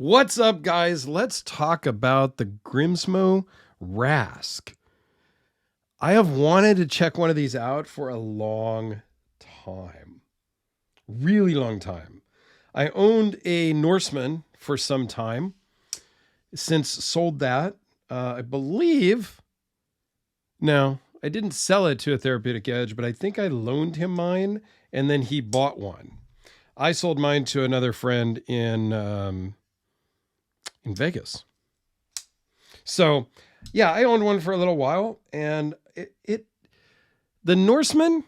What's up, guys? Let's talk about the Grimsmo Rask. I have wanted to check one of these out for a long time. Really long time. I owned a Norseman for some time. Since sold that, I believe. No, I didn't sell it to a Therapeutic Edge, but I think I loaned him mine and then he bought one. I sold mine to another friend in Vegas. So, yeah, I owned one for a little while, and the Norseman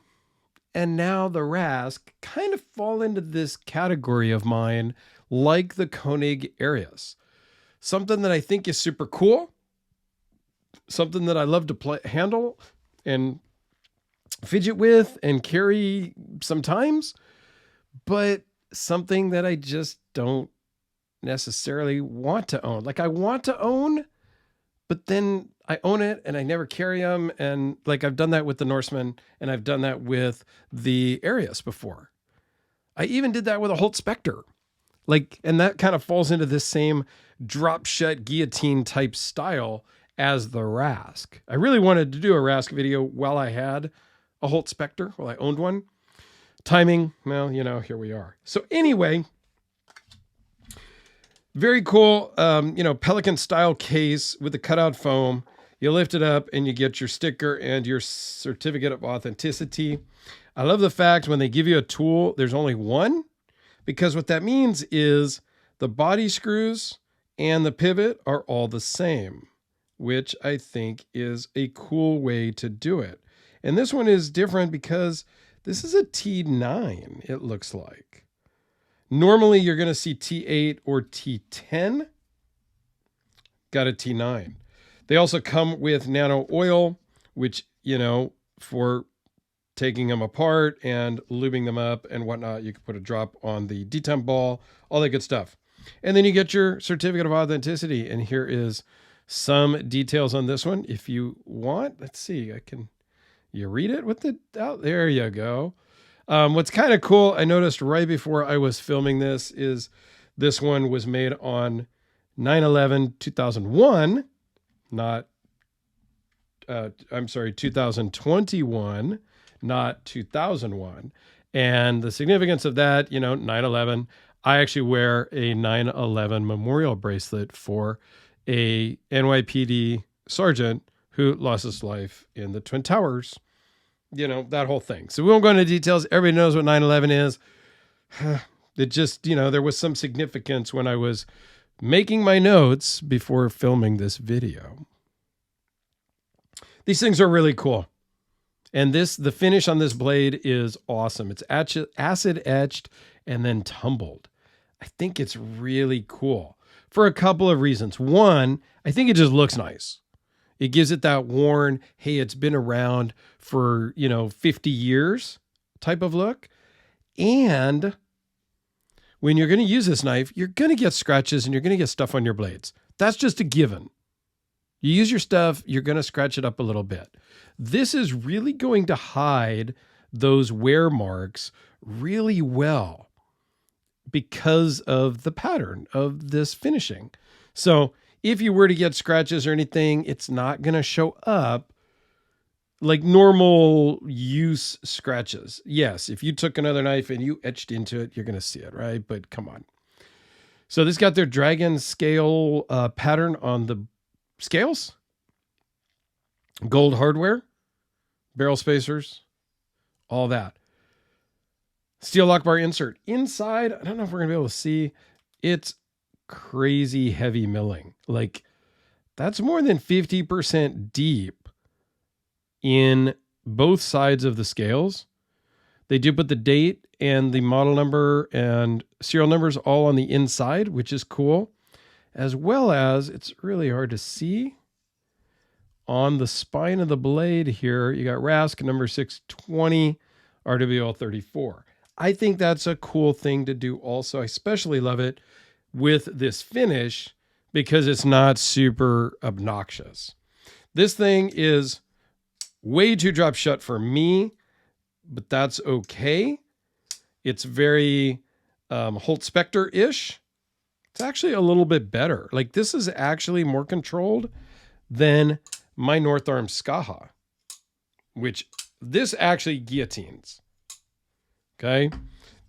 and now the Rask kind of fall into this category of mine, like the Koenig Arius. Something that I think is super cool, something that I love to handle and fidget with and carry sometimes, but something that I just don't necessarily want to own. Like I want to own, but then I own it and I never carry them. And like I've done that with the Norseman and I've done that with the Arius before. I even did that with a Holt Spectre. Like, and that kind of falls into this same drop shut guillotine type style as the Rask. I really wanted to do a Rask video while I had a Holt Spectre, while I owned one. Timing, well, here we are. So anyway, very cool, Pelican style case with the cutout foam. You lift it up and you get your sticker and your certificate of authenticity. I love the fact when they give you a tool, there's only one, because what that means is the body screws and the pivot are all the same, which I think is a cool way to do it. And this one is different because this is a T9, it looks like. Normally, you're going to see T8 or T10. Got a T9. They also come with nano oil, which, for taking them apart and lubing them up and whatnot. You can put a drop on the detemp ball, all that good stuff. And then you get your certificate of authenticity. And here is some details on this one. If you want, let's see, you read it with there you go. What's kind of cool, I noticed right before I was filming this, is this one was made on 9/11/2001, 2021, not 2001. And the significance of that, 9/11, I actually wear a 9/11 memorial bracelet for a NYPD sergeant who lost his life in the Twin Towers. That whole thing. So we won't go into details. Everybody knows what 9/11 is. It just, there was some significance when I was making my notes before filming this video. These things are really cool. And the finish on this blade is awesome. It's acid etched and then tumbled. I think it's really cool for a couple of reasons. One, I think it just looks nice. It gives it that worn, hey, it's been around for, 50 years type of look. And when you're going to use this knife, you're going to get scratches and you're going to get stuff on your blades. That's just a given. You use your stuff, you're going to scratch it up a little bit. This is really going to hide those wear marks really well because of the pattern of this finishing. So if you were to get scratches or anything, it's not going to show up like normal use scratches. Yes, if you took another knife and you etched into it, you're going to see it, right? But come on. So this got their dragon scale pattern on the scales. Gold hardware, barrel spacers, all that. Steel lock bar insert. Inside, I don't know if we're going to be able to see, it's crazy heavy milling. Like that's more than 50% deep in both sides of the scales. They do put the date and the model number and serial numbers all on the inside, which is cool, as well as it's really hard to see on the spine of the blade here. You got Rask number 620, RWL 34. I think that's a cool thing to do also. I especially love it with this finish because it's not super obnoxious. This thing is way too drop shut for me, but that's okay. It's very Holt Spectre-ish. It's actually a little bit better. Like this is actually more controlled than my North Arm Skaha, which this actually guillotines. Okay.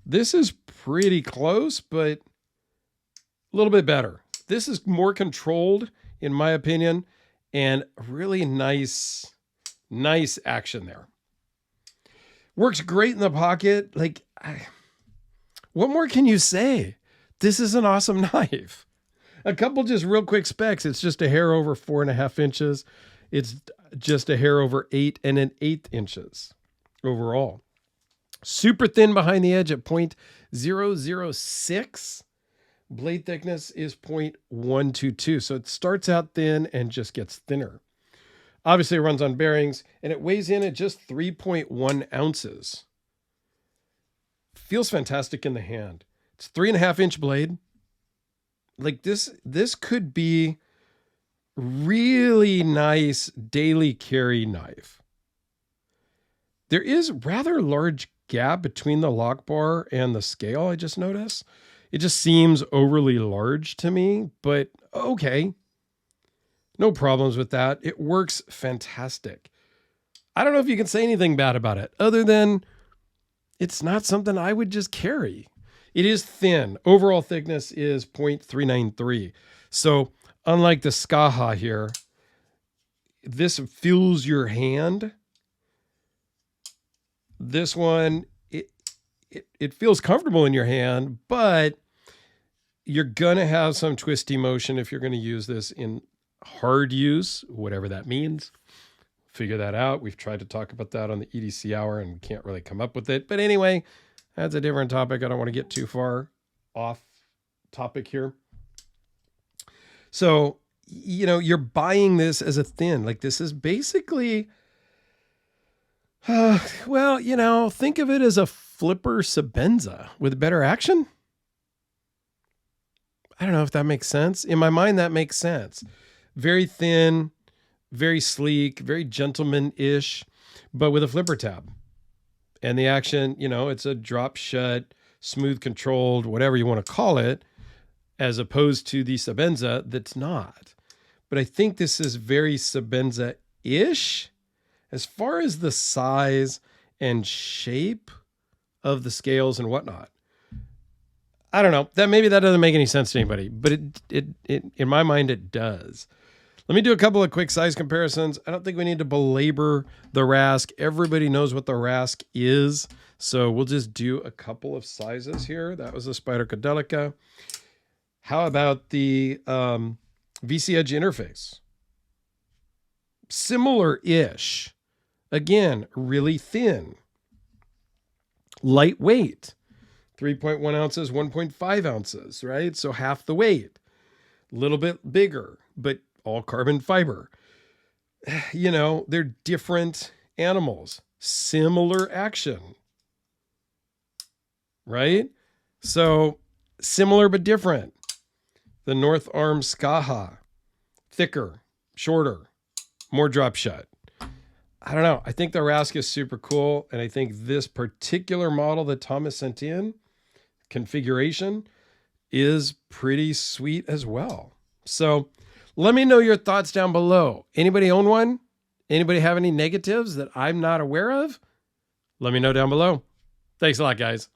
This is pretty close, but a little bit better. This is more controlled, in my opinion, and really nice action there. Works great in the pocket. Like, what more can you say? This is an awesome knife. A couple just real quick specs. It's just a hair over 4.5 inches. It's just a hair over 8 1/8 inches overall. Super thin behind the edge at 0.006. Blade thickness is 0.122. So it starts out thin and just gets thinner. Obviously, it runs on bearings, and it weighs in at just 3.1 ounces. Feels fantastic in the hand. It's 3.5-inch blade. Like this could be really nice daily carry knife. There is rather large gap between the lock bar and the scale, I just noticed. It just seems overly large to me, but okay. No problems with that. It works fantastic. I don't know if you can say anything bad about it, other than it's not something I would just carry. It is thin. Overall thickness is 0.393. So unlike the Skaha here, this fills your hand. This one, it feels comfortable in your hand, but you're going to have some twisty motion if you're going to use this in hard use, whatever that means. Figure that out. We've tried to talk about that on the EDC hour and can't really come up with it. But anyway, that's a different topic. I don't want to get too far off topic here. So, you know, you're buying this as a thin. Like this is basically, well, you know, think of it as a flipper Sabenza with better action. I don't know if that makes sense. In my mind, that makes sense. Very thin, very sleek, very gentleman-ish, but with a flipper tab. And the action, you know, it's a drop shut, smooth controlled, whatever you want to call it, as opposed to the Sabenza that's not. But I think this is very Sabenza-ish as far as the size and shape of the scales and whatnot. I don't know. Maybe that doesn't make any sense to anybody, but it in my mind it does. Let me do a couple of quick size comparisons. I don't think we need to belabor the Rask. Everybody knows what the Rask is, so we'll just do a couple of sizes here. That was the Spyderco Delica. How about the VC Edge interface? Similar-ish. Again, really thin. Lightweight. 3.1 ounces, 1.5 ounces, right? So half the weight. A little bit bigger, but all carbon fiber. You know, they're different animals. Similar action. Right? So similar but different. The North Arm Skaha. Thicker, shorter, more drop shut. I don't know. I think the Rask is super cool. And I think this particular model that Thomas sent in, configuration, is pretty sweet as well. So let me know your thoughts down below. Anybody own one? Anybody have any negatives that I'm not aware of? Let me know down below. Thanks a lot, guys.